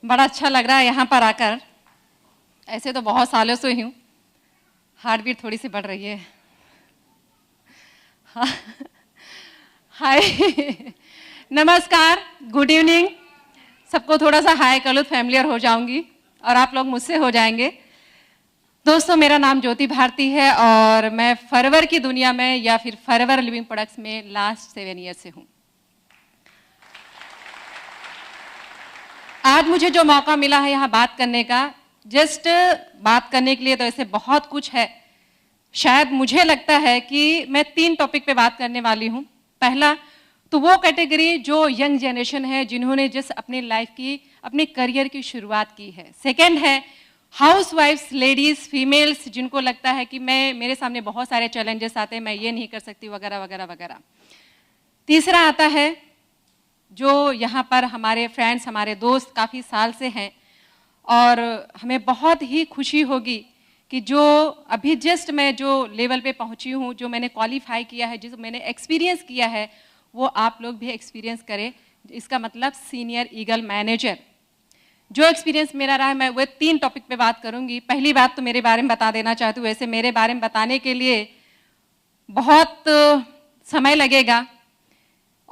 बड़ा अच्छा लग रहा है यहाँ पर आकर। ऐसे तो बहुत सालों से हूँ, हार्ट बीट थोड़ी सी बढ़ रही है। हाँ, हाय, नमस्कार, गुड इवनिंग। सबको थोड़ा सा हाय कर लो, फैमिलियर हो जाऊंगी और आप लोग मुझसे हो जाएंगे। दोस्तों, मेरा नाम ज्योति भारती है और मैं फॉरएवर की दुनिया में या फिर फॉरएवर लिविंग प्रोडक्ट्स में लास्ट 7 ईयर से हूँ। आज मुझे जो मौका मिला है यहाँ बात करने का, जस्ट बात करने के लिए तो ऐसे बहुत कुछ है। शायद मुझे लगता है कि मैं 3 टॉपिक पे बात करने वाली हूँ। पहला तो वो कैटेगरी जो यंग जनरेशन है, जिन्होंने जस्ट अपनी लाइफ की, अपने करियर की शुरुआत की है। सेकेंड है हाउसवाइफ्स, लेडीज, फीमेल्स, जिनको लगता है कि मेरे सामने बहुत सारे चैलेंजेस आते हैं, मैं ये नहीं कर सकती, वगैरह वगैरह वगैरह। तीसरा आता है जो यहाँ पर हमारे फ्रेंड्स, हमारे दोस्त काफ़ी साल से हैं और हमें बहुत ही खुशी होगी कि जो अभी जस्ट मैं जो लेवल पे पहुँची हूँ, जो मैंने क्वालिफाई किया है, जिस मैंने एक्सपीरियंस किया है, वो आप लोग भी एक्सपीरियंस करें। इसका मतलब सीनियर ईगल मैनेजर। जो एक्सपीरियंस मेरा रहा है, मैं वो 3 टॉपिक पे बात करूँगी। पहली बात तो मेरे बारे में बता देना चाहती हूँ। वैसे मेरे बारे में बताने के लिए बहुत समय लगेगा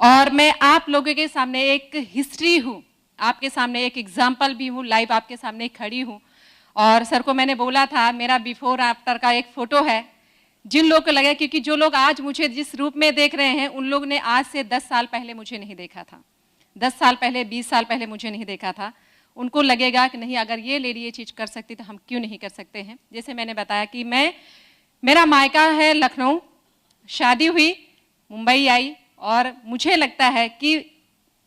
और मैं आप लोगों के सामने एक हिस्ट्री हूँ, आपके सामने एक एग्जाम्पल भी हूँ, लाइव आपके सामने खड़ी हूँ। और सर को मैंने बोला था, मेरा बिफोर आफ्टर का एक फ़ोटो है। जिन लोगों को लगा, क्योंकि जो लोग आज मुझे जिस रूप में देख रहे हैं, उन लोग ने आज से 10 साल पहले मुझे नहीं देखा था, 10 साल पहले, 20 साल पहले मुझे नहीं देखा था। उनको लगेगा कि नहीं, अगर ये लेडी ये चीज़ कर सकती तो हम क्यों नहीं कर सकते हैं। जैसे मैंने बताया कि मेरा मायका है लखनऊ, शादी हुई, मुंबई आई और मुझे लगता है कि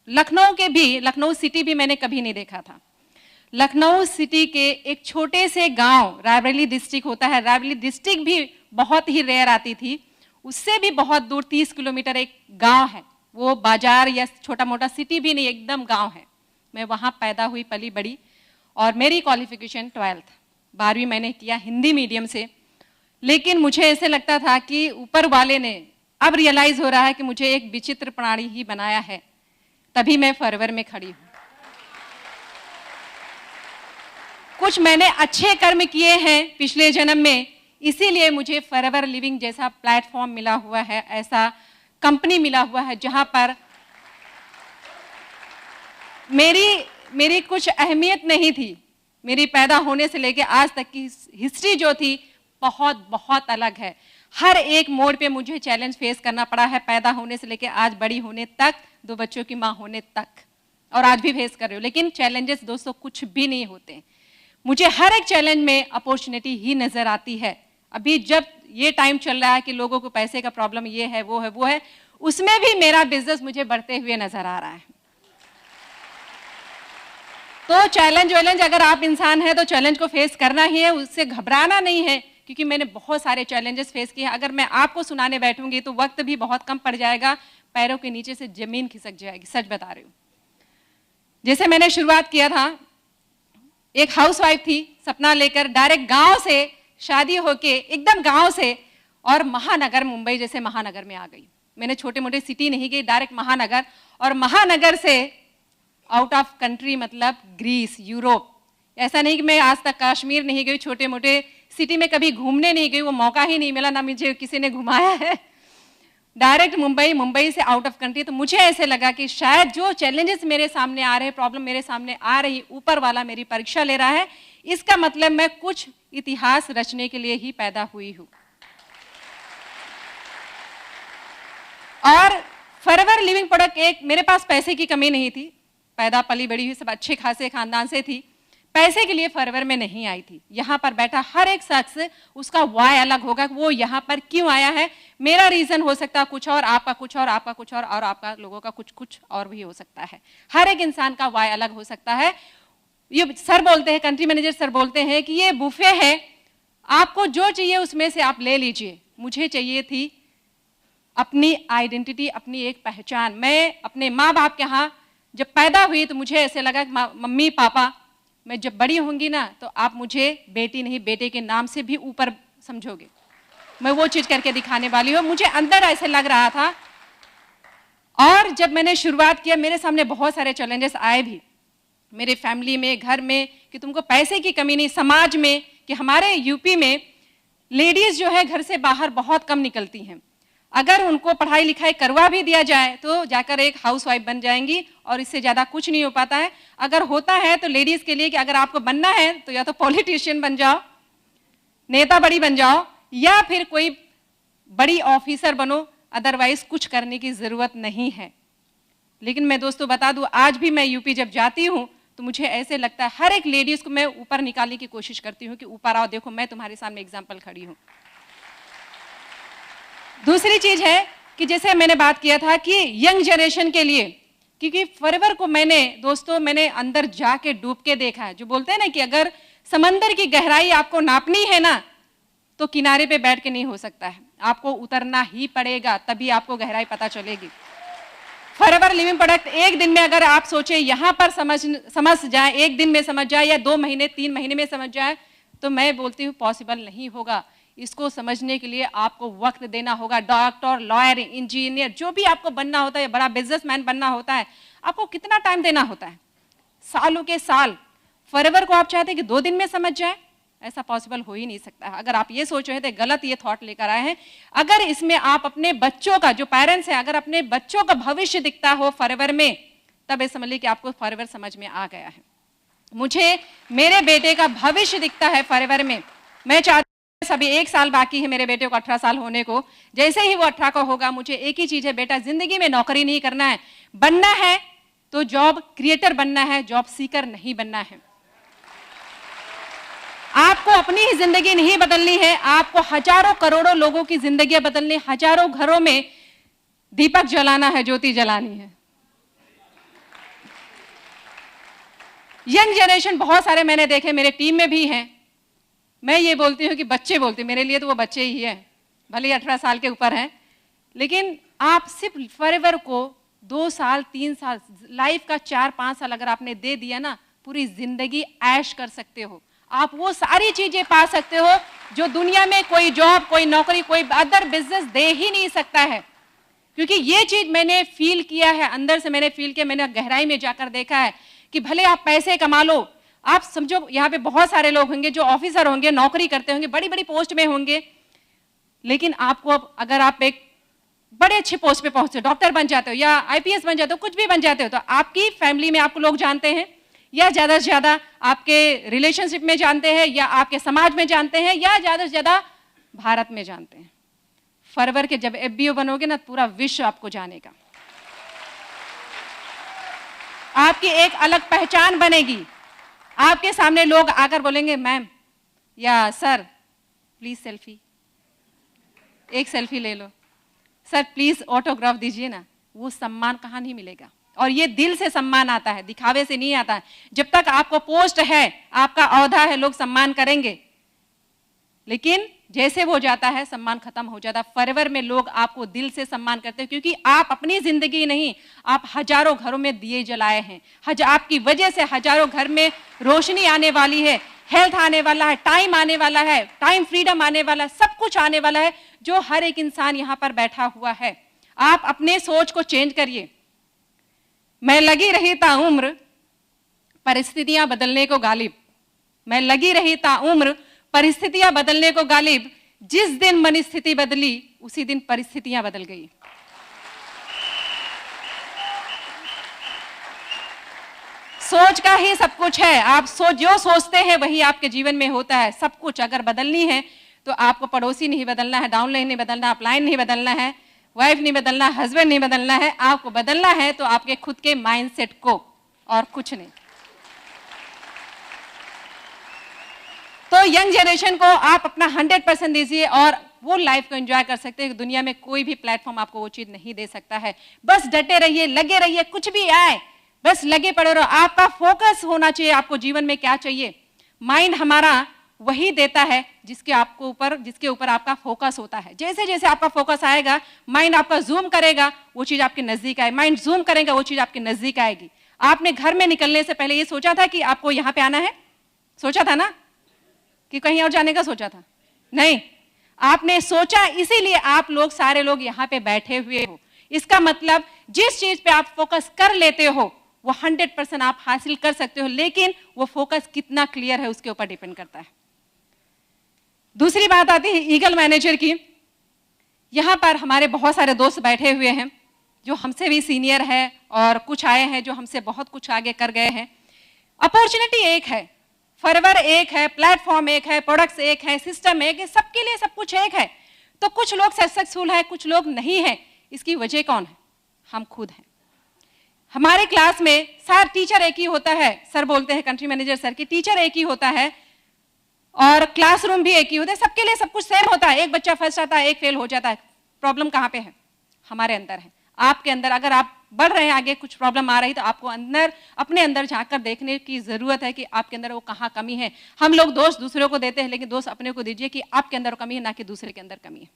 लखनऊ सिटी भी मैंने कभी नहीं देखा था। लखनऊ सिटी के एक छोटे से गांव, रायबरेली डिस्ट्रिक्ट होता है, रायबरेली डिस्ट्रिक्ट भी बहुत ही रेयर आती थी। उससे भी बहुत दूर 30 किलोमीटर एक गांव है, वो बाजार या छोटा मोटा सिटी भी नहीं, एकदम गांव है। मैं वहाँ पैदा हुई, पली बड़ी और मेरी क्वालिफिकेशन 12th, 12वीं मैंने किया हिंदी मीडियम से। लेकिन मुझे ऐसे लगता था कि ऊपर वाले ने, अब रियलाइज हो रहा है कि मुझे एक विचित्र प्राणी ही बनाया है, तभी मैं फॉरएवर में खड़ी हूँ। कुछ मैंने अच्छे कर्म किए हैं पिछले जन्म में, इसीलिए मुझे फॉरएवर लिविंग जैसा प्लेटफॉर्म मिला हुआ है, ऐसा कंपनी मिला हुआ है जहां पर मेरी कुछ अहमियत नहीं थी। मेरी पैदा होने से लेकर आज तक की हिस्ट्री जो थी बहुत बहुत अलग है। हर एक मोड़ पे मुझे चैलेंज फेस करना पड़ा है, पैदा होने से लेकर आज बड़ी होने तक, 2 बच्चों की माँ होने तक, और आज भी फेस कर रही हूँ। लेकिन चैलेंजेस दोस्तों कुछ भी नहीं होते। मुझे हर एक चैलेंज में अपॉर्चुनिटी ही नजर आती है। अभी जब ये टाइम चल रहा है कि लोगों को पैसे का प्रॉब्लम, ये है वो है वो है, उसमें भी मेरा बिजनेस मुझे बढ़ते हुए नजर आ रहा है। तो चैलेंज अगर आप इंसान हैं तो चैलेंज को फेस करना ही है, उससे घबराना नहीं है, क्योंकि मैंने बहुत सारे चैलेंजेस फेस किए हैं। अगर मैं आपको सुनाने बैठूंगी तो वक्त भी बहुत कम पड़ जाएगा, पैरों के नीचे से जमीन खिसक जाएगी, सच बता रही हूँ। जैसे मैंने शुरुआत किया था, एक हाउसवाइफ थी, सपना लेकर डायरेक्ट गांव से शादी होके, एकदम गांव से, और महानगर, मुंबई जैसे महानगर में आ गई। मैंने छोटे मोटे सिटी नहीं गई, डायरेक्ट महानगर, और महानगर से आउट ऑफ कंट्री, मतलब ग्रीस, यूरोप। ऐसा नहीं कि मैं आज तक कश्मीर नहीं गई, छोटे मोटे सिटी में कभी घूमने नहीं गई, वो मौका ही नहीं मिला, ना मुझे किसी ने घुमाया है। डायरेक्ट मुंबई, मुंबई से आउट ऑफ कंट्री। तो मुझे ऐसे लगा कि शायद जो चैलेंजेस मेरे सामने आ रहे हैं, प्रॉब्लम मेरे सामने आ रही, ऊपर वाला मेरी परीक्षा ले रहा है। इसका मतलब मैं कुछ इतिहास रचने के लिए ही पैदा हुई हूँ। और फॉरएवर लिविंग प्रोडक्ट, एक मेरे पास पैसे की कमी नहीं थी, पैदा पली बड़ी हुई सब अच्छे खासे खानदान से थी, पैसे के लिए फॉरएवर में नहीं आई थी। यहाँ पर बैठा हर एक शख्स, उसका वाय अलग होगा, वो यहाँ पर क्यों आया है। मेरा रीजन हो सकता है कुछ और, आपका कुछ और, आपका कुछ और आपका लोगों का कुछ और भी हो सकता है। हर एक इंसान का वाय अलग हो सकता है। ये सर बोलते हैं, कंट्री मैनेजर सर बोलते हैं कि ये बुफे है, आपको जो चाहिए उसमें से आप ले लीजिए। मुझे चाहिए थी अपनी आइडेंटिटी, अपनी एक पहचान। मैं अपने माँ बाप के यहाँ जब पैदा हुई तो मुझे ऐसे लगा कि मम्मी पापा, मैं जब बड़ी होंगी ना तो आप मुझे बेटी नहीं, बेटे के नाम से भी ऊपर समझोगे। मैं वो चीज करके दिखाने वाली हूँ, मुझे अंदर ऐसे लग रहा था। और जब मैंने शुरुआत किया, मेरे सामने बहुत सारे चैलेंजेस आए भी। मेरे फैमिली में, घर में, कि तुमको पैसे की कमी नहीं, समाज में, कि हमारे यूपी में लेडीज जो है घर से बाहर बहुत कम निकलती हैं। अगर उनको पढ़ाई लिखाई करवा भी दिया जाए तो जाकर एक हाउसवाइफ बन जाएंगी और इससे ज़्यादा कुछ नहीं हो पाता है। अगर होता है तो लेडीज़ के लिए कि अगर आपको बनना है तो या तो पॉलिटिशियन बन जाओ, नेता बड़ी बन जाओ, या फिर कोई बड़ी ऑफिसर बनो, अदरवाइज कुछ करने की ज़रूरत नहीं है। लेकिन मैं दोस्तों बता दूं, आज भी मैं यूपी जब जाती हूं तो मुझे ऐसे लगता है हर एक लेडीज़ को मैं ऊपर निकालने की कोशिश करती हूं कि ऊपर आओ, देखो मैं तुम्हारे सामने एग्जाम्पल खड़ी हूं। दूसरी चीज है कि जैसे मैंने बात किया था कि यंग जनरेशन के लिए, क्योंकि फॉरएवर को मैंने अंदर जाके डूब के देखा है। जो बोलते हैं ना कि अगर समंदर की गहराई आपको नापनी है ना तो किनारे पे बैठ के नहीं हो सकता है, आपको उतरना ही पड़ेगा, तभी आपको गहराई पता चलेगी। फॉरएवर लिविंग प्रोडक्ट एक दिन में अगर आप सोचे यहाँ पर समझ जाए, एक दिन में समझ जाए या 2 महीने 3 महीने में समझ जाए, तो मैं बोलती हूँ पॉसिबल नहीं होगा। इसको समझने के लिए आपको वक्त देना होगा। डॉक्टर, लॉयर, इंजीनियर, जो भी आपको बनना होता है, बड़ा बिजनेसमैन बनना होता है, आपको कितना टाइम देना होता है? सालों के साल। फॉरएवर को आप चाहते हैं कि 2 दिन में समझ जाए, ऐसा पॉसिबल हो ही नहीं सकता है। अगर आप ये सोच रहे थे, गलत ये थॉट लेकर आए हैं। अगर इसमें आप अपने बच्चों का, जो पेरेंट्स हैं, अगर अपने बच्चों का भविष्य दिखता हो फॉरएवर में, तब ये समझ लीजिए कि आपको फॉरएवर समझ में आ गया है। मुझे मेरे बेटे का भविष्य दिखता है फॉरएवर में। मैं चाहती हूं, अभी 1 साल बाकी है मेरे बेटे को 18 साल होने को। जैसे ही वो 18 का होगा, मुझे एक ही चीज है, बेटा जिंदगी में नौकरी नहीं करना है, बनना है तो जॉब क्रिएटर बनना है, जॉब सीकर नहीं बनना है। आपको अपनी ही जिंदगी नहीं बदलनी है, आपको हजारों करोड़ों लोगों की जिंदगी बदलनी, हजारों घरों में दीपक जलाना है, ज्योति जलानी है। यंग जनरेशन बहुत सारे मैंने देखे, मेरे टीम में भी हैं। मैं ये बोलती हूँ कि बच्चे बोलते, मेरे लिए तो वो बच्चे ही हैं, भले ही 18 साल के ऊपर हैं। लेकिन आप सिर्फ फॉरएवर को 2 साल 3 साल, लाइफ का 4-5 साल अगर आपने दे दिया ना, पूरी जिंदगी ऐश कर सकते हो। आप वो सारी चीजें पा सकते हो जो दुनिया में कोई जॉब, कोई नौकरी, कोई अदर बिजनेस दे ही नहीं सकता है। क्योंकि ये चीज मैंने फील किया है, अंदर से मैंने फील किया, मैंने गहराई में जाकर देखा है कि भले आप पैसे कमा लो, आप समझो यहाँ पे बहुत सारे लोग होंगे जो ऑफिसर होंगे, नौकरी करते होंगे, बड़ी बड़ी पोस्ट में होंगे, लेकिन आपको अगर आप एक बड़े अच्छे पोस्ट पे पहुंचते हो, डॉक्टर बन जाते हो या आईपीएस बन जाते हो, कुछ भी बन जाते हो, तो आपकी फैमिली में आपको लोग जानते हैं, या ज्यादा से ज्यादा आपके रिलेशनशिप में जानते हैं, या आपके समाज में जानते हैं, या ज्यादा से ज्यादा भारत में जानते हैं। फॉरएवर के जब एफबीओ बनोगे ना, पूरा विश्व आपको जानेगा, आपकी एक अलग पहचान बनेगी। आपके सामने लोग आकर बोलेंगे, मैम या सर प्लीज सेल्फी, एक सेल्फी ले लो, सर प्लीज ऑटोग्राफ दीजिए ना। वो सम्मान कहाँ नहीं मिलेगा, और ये दिल से सम्मान आता है, दिखावे से नहीं आता है। जब तक आपको पोस्ट है, आपका औहदा है, लोग सम्मान करेंगे, लेकिन जैसे वो जाता है सम्मान खत्म हो जाता है। फॉरएवर में लोग आपको दिल से सम्मान करते हैं, क्योंकि आप अपनी जिंदगी नहीं, आप हजारों घरों में दिए जलाए हैं। आपकी वजह से हजारों घर में रोशनी आने वाली है, हेल्थ आने वाला है, टाइम आने वाला है, टाइम फ्रीडम आने वाला है, सब कुछ आने वाला है जो हर एक इंसान यहाँ पर बैठा हुआ है। आप अपने सोच को चेंज करिए। मैं लगी रही ताउम्र परिस्थितियां बदलने को गालिब, मैं लगी रही ताउम्र परिस्थितियां बदलने को गालिब। जिस दिन मनस्थिति बदली, उसी दिन परिस्थितियां बदल गई। सोच का ही सब कुछ है। आप जो सोचते हैं वही आपके जीवन में होता है। सब कुछ अगर बदलनी है तो आपको पड़ोसी नहीं बदलना है, डाउनलाइन नहीं बदलना, अपलाइन नहीं बदलना है, वाइफ नहीं बदलना, हस्बैंड नहीं बदलना है। आपको बदलना है तो आपके खुद के माइंडसेट को, और कुछ नहीं। तो यंग जनरेशन को आप अपना 100% दीजिए और वो लाइफ को एंजॉय कर सकते हैं। दुनिया में कोई भी प्लेटफॉर्म आपको वो चीज नहीं दे सकता है। बस डटे रहिए, लगे रहिए, कुछ भी आए बस लगे पड़े रहो। आपका फोकस होना चाहिए, आपको जीवन में क्या चाहिए। माइंड हमारा वही देता है जिसके ऊपर आपका फोकस होता है। जैसे जैसे आपका फोकस आएगा, माइंड आपका जूम करेगा, वो चीज आपके नजदीक आएगी। माइंड जूम करेगा, वो चीज आपके नजदीक आएगी। आपने घर में निकलने से पहले ये सोचा था कि आपको यहाँ पे आना है? सोचा था ना? कि कहीं और जाने का सोचा था? नहीं, आपने सोचा, इसीलिए आप लोग सारे लोग यहाँ पे बैठे हुए हो। इसका मतलब जिस चीज पे आप फोकस कर लेते हो वो 100% आप हासिल कर सकते हो, लेकिन वो फोकस कितना क्लियर है उसके ऊपर डिपेंड करता है। दूसरी बात आती है ईगल मैनेजर की। यहाँ पर हमारे बहुत सारे दोस्त बैठे हुए हैं जो हमसे भी सीनियर है और कुछ आए हैं जो हमसे बहुत कुछ आगे कर गए हैं। अपॉर्चुनिटी एक है, फॉरएवर एक है, प्लेटफॉर्म एक है, प्रोडक्ट्स एक है, सिस्टम एक है, सबके लिए सब कुछ एक है। तो कुछ लोग सक्सेसफुल है, कुछ लोग नहीं है। इसकी वजह कौन है? हम खुद हैं। हमारे क्लास में सर टीचर एक ही होता है, सर बोलते हैं कंट्री मैनेजर सर की, टीचर एक ही होता है और क्लासरूम भी एक ही होता है, सबके लिए सब कुछ सेम होता है। एक बच्चा फर्स्ट आता है, एक फेल हो जाता है। प्रॉब्लम कहाँ पे है? हमारे अंदर है, आपके अंदर। अगर आप बढ़ रहे हैं आगे, कुछ प्रॉब्लम आ रही तो आपको अंदर, अपने अंदर झांक कर देखने की जरूरत है कि आपके अंदर वो कहाँ कमी है। हम लोग दोष दूसरों को देते हैं, लेकिन दोष अपने को दीजिए कि आपके अंदर कमी है, ना कि दूसरे के अंदर कमी है।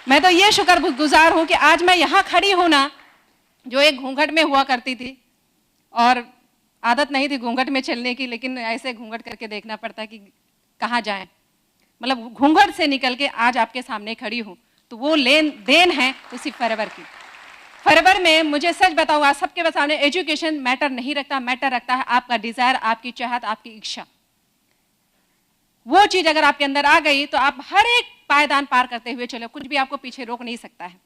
मैं तो ये शुक्रगुजार हूं कि आज मैं यहाँ खड़ी हूं ना, जो एक घूंघट में हुआ करती थी और आदत नहीं थी घूंघट में चलने की, लेकिन ऐसे घूंघट करके देखना पड़ता है कि कहाँ जाएं। मतलब घूंघट से निकल के आज आपके सामने खड़ी हूं, तो वो लेन देन है उसी फॉरएवर की। फॉरएवर में मुझे सच बताऊं, आज सबके सामने एजुकेशन मैटर नहीं रखता, मैटर रखता है आपका डिजायर, आपकी चाहत, आपकी इच्छा। वो चीज अगर आपके अंदर आ गई तो आप हर एक पायदान पार करते हुए चलो, कुछ भी आपको पीछे रोक नहीं सकता है।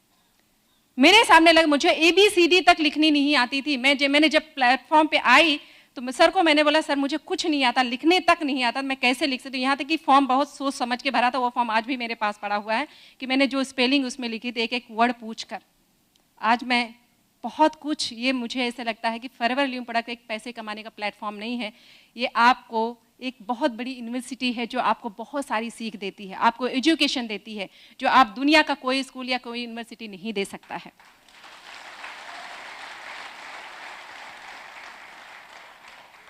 मेरे सामने लगे, मुझे ABCD तक लिखनी नहीं आती थी। मैंने जब प्लेटफॉर्म पे आई तो सर को मैंने बोला, सर मुझे कुछ नहीं आता, लिखने तक नहीं आता, मैं कैसे लिख सकती हूँ। यहाँ तक कि फॉर्म बहुत सोच समझ के भरा था, वो फॉर्म आज भी मेरे पास पड़ा हुआ है कि मैंने जो स्पेलिंग उसमें लिखी थी, एक एक वर्ड पूछ कर। आज मैं बहुत कुछ, ये मुझे ऐसे लगता है कि फॉरएवर ल्यूम प्रोडक्ट एक पैसे कमाने का प्लेटफॉर्म नहीं है, ये आपको एक बहुत बड़ी यूनिवर्सिटी है जो आपको बहुत सारी सीख देती है, आपको एजुकेशन देती है, जो आप दुनिया का कोई स्कूल या कोई यूनिवर्सिटी नहीं दे सकता है।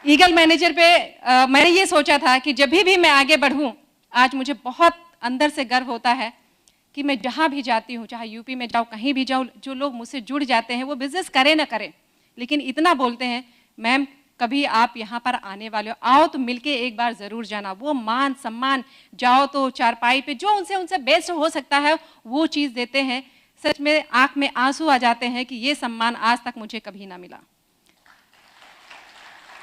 ईगल मैनेजर पे मैंने ये सोचा था कि जब भी मैं आगे बढ़ूं, आज मुझे बहुत अंदर से गर्व होता है कि मैं जहां भी जाती हूं, चाहे यूपी में जाऊं, कहीं भी जाऊं, जो लोग मुझसे जुड़ जाते हैं, वो बिजनेस करें ना करें, लेकिन इतना बोलते हैं, मैम कभी आप यहाँ पर आने वाले हो, आओ तो मिलके एक बार जरूर जाना। वो मान सम्मान, जाओ तो चारपाई पे जो उनसे बेस्ट हो सकता है वो चीज़ देते हैं। सच में आंख में आंसू आ जाते हैं कि ये सम्मान आज तक मुझे कभी ना मिला।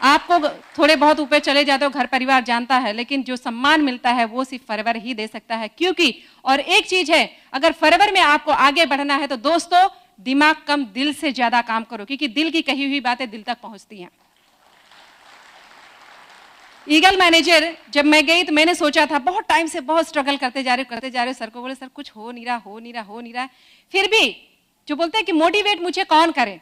आपको थोड़े बहुत ऊपर चले जाते हो, घर परिवार जानता है, लेकिन जो सम्मान मिलता है वो सिर्फ फॉरएवर ही दे सकता है। क्योंकि और एक चीज है, अगर फॉरएवर में आपको आगे बढ़ना है तो दोस्तों दिमाग कम दिल से ज्यादा काम करो, क्योंकि दिल की कही हुई बातें दिल तक पहुंचती हैं। ईगल मैनेजर जब मैं गई तो मैंने सोचा था, बहुत टाइम से बहुत स्ट्रगल करते जा रहे हो। सर को बोले, सर कुछ हो नहीं रहा। फिर भी जो बोलते हैं कि मोटिवेट मुझे कौन करे,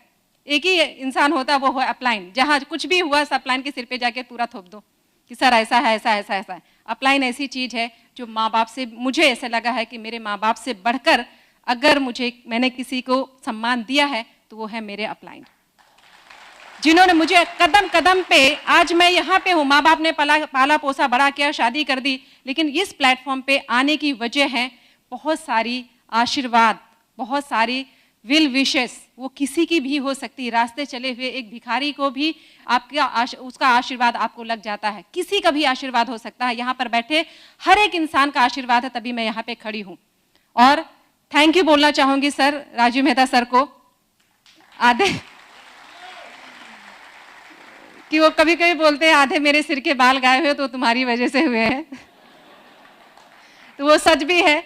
एक ही इंसान होता है, वो है अपलाइन। जहां कुछ भी हुआ अपलाइन के सिर पे जाके पूरा थोप दो कि सर ऐसा है। अपलाइन ऐसी चीज है जो माँ बाप से, मुझे ऐसे लगा है कि मेरे माँ बाप से बढ़कर अगर मैंने किसी को सम्मान दिया है तो वो है मेरे अपलाइन, जिन्होंने मुझे कदम कदम पे, आज मैं यहाँ पे हूँ, माँ बाप ने पाला पोसा बड़ा किया, शादी कर दी, लेकिन इस प्लेटफॉर्म पे आने की वजह है बहुत सारी आशीर्वाद, बहुत सारी विल विशेस। वो किसी की भी हो सकती है, रास्ते चले हुए एक भिखारी को भी उसका आशीर्वाद आपको लग जाता है, किसी का भी आशीर्वाद हो सकता है। यहाँ पर बैठे हर एक इंसान का आशीर्वाद है, तभी मैं यहाँ पे खड़ी हूँ। और थैंक यू बोलना चाहूंगी सर राजीव मेहता सर को, आधे कि वो कभी कभी बोलते हैं आधे मेरे सिर के बाल गाए हुए तो तुम्हारी वजह से हुए हैं। तो वो सच भी है,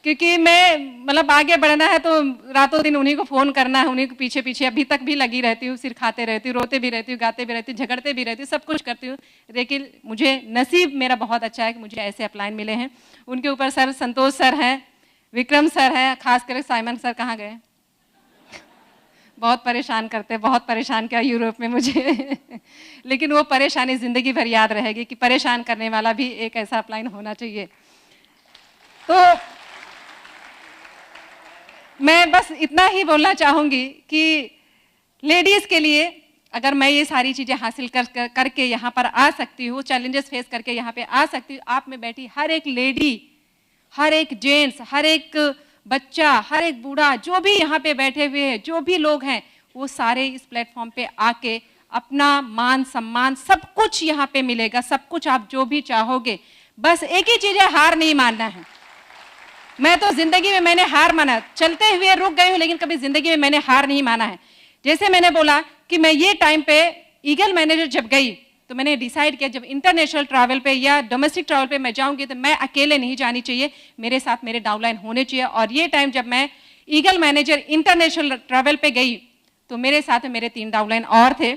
क्योंकि मैं मतलब आगे बढ़ना है तो रातों दिन उन्हीं को फोन करना है, उन्हीं को पीछे पीछे अभी तक भी लगी रहती हूँ, सिर खाते रहती हूँ, रोते भी रहती हूँ, गाते भी रहती हूँ, झगड़ते भी रहती हूँ, सब कुछ करती हूँ। लेकिन मुझे नसीब मेरा बहुत अच्छा है कि मुझे ऐसे अपलाइन मिले हैं। उनके ऊपर सर संतोष सर हैं, विक्रम सर हैं, खास कर साइमन सर कहाँ गए, बहुत परेशान करते, बहुत परेशान किया यूरोप में मुझे। लेकिन वो परेशानी जिंदगी भर याद रहेगी कि परेशान करने वाला भी एक ऐसा अपलाइन होना चाहिए। तो मैं बस इतना ही बोलना चाहूंगी कि लेडीज के लिए अगर मैं ये सारी चीजें हासिल करके यहाँ पर आ सकती हूँ, चैलेंजेस फेस करके यहाँ पे आ सकती हूँ, आप में बैठी हर एक लेडी, हर एक जेंट्स, हर एक बच्चा, हर एक बूढ़ा, जो भी यहाँ पे बैठे हुए हैं, जो भी लोग हैं, वो सारे इस प्लेटफॉर्म पे आके अपना मान सम्मान सब कुछ यहाँ पे मिलेगा, सब कुछ आप जो भी चाहोगे। बस एक ही चीज है, हार नहीं मानना है। मैं तो जिंदगी में मैंने हार माना, चलते हुए रुक गई हूँ, लेकिन कभी जिंदगी में मैंने हार नहीं माना है। जैसे मैंने बोला कि मैं ये टाइम पे ईगल मैनेजर जब गई तो मैंने डिसाइड किया जब इंटरनेशनल ट्रैवल पे या डोमेस्टिक ट्रैवल पे मैं जाऊंगी तो मैं अकेले नहीं जानी चाहिए, मेरे साथ मेरे डाउनलाइन होने चाहिए। और ये टाइम जब मैं ईगल मैनेजर इंटरनेशनल ट्रैवल पे गई तो मेरे साथ मेरे 3 डाउनलाइन और थे,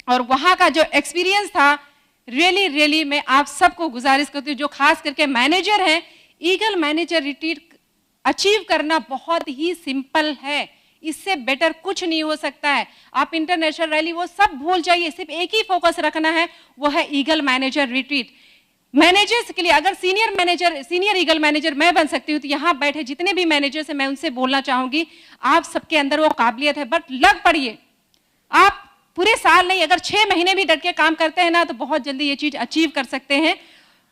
और वहाँ का जो एक्सपीरियंस था रियली मैं आप सबको गुजारिश करती हूँ जो खास करके मैनेजर हैं, ईगल मैनेजर रिट्रीट अचीव करना बहुत ही सिंपल है, इससे बेटर कुछ नहीं हो सकता है। आप इंटरनेशनल रैली वो सब भूल जाइए, सिर्फ एक ही फोकस रखना है, वो है ईगल मैनेजर रिट्रीट। मैनेजर्स के लिए अगर सीनियर ईगल मैनेजर मैं बन सकती हूँ तो यहाँ बैठे जितने भी मैनेजर्स हैं मैं उनसे बोलना चाहूंगी आप सबके अंदर वो काबिलियत है, बट लग पड़िए। आप पूरे साल नहीं अगर 6 महीने भी डट के काम करते हैं ना तो बहुत जल्दी ये चीज अचीव कर सकते हैं।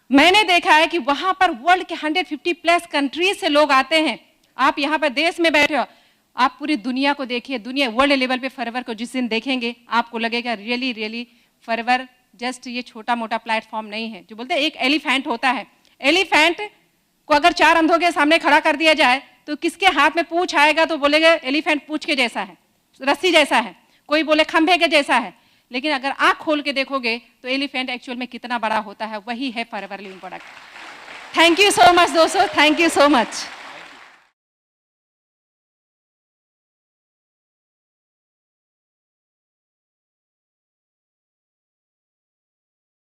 मैंने देखा है कि वहां पर वर्ल्ड के 150 प्लस कंट्रीज से लोग आते हैं। आप यहाँ पर देश में बैठे हो, आप पूरी दुनिया को देखिए, दुनिया वर्ल्ड लेवल पे फॉरएवर को जिस दिन देखेंगे आपको लगेगा रियली फॉरएवर जस्ट ये छोटा मोटा प्लेटफॉर्म नहीं है। जो बोलते हैं एक एलिफेंट होता है, एलिफेंट को अगर 4 अंधों के सामने खड़ा कर दिया जाए तो किसके हाथ में पूंछ आएगा तो बोलेगा एलिफेंट पूंछ के जैसा है, रस्सी जैसा है, कोई बोले खंभे के जैसा है। लेकिन अगर आंख खोल के देखोगे तो एलिफेंट एक्चुअल में कितना बड़ा होता है, वही है forever living product. Thank you so much दोस्तों, थैंक यू सो मच।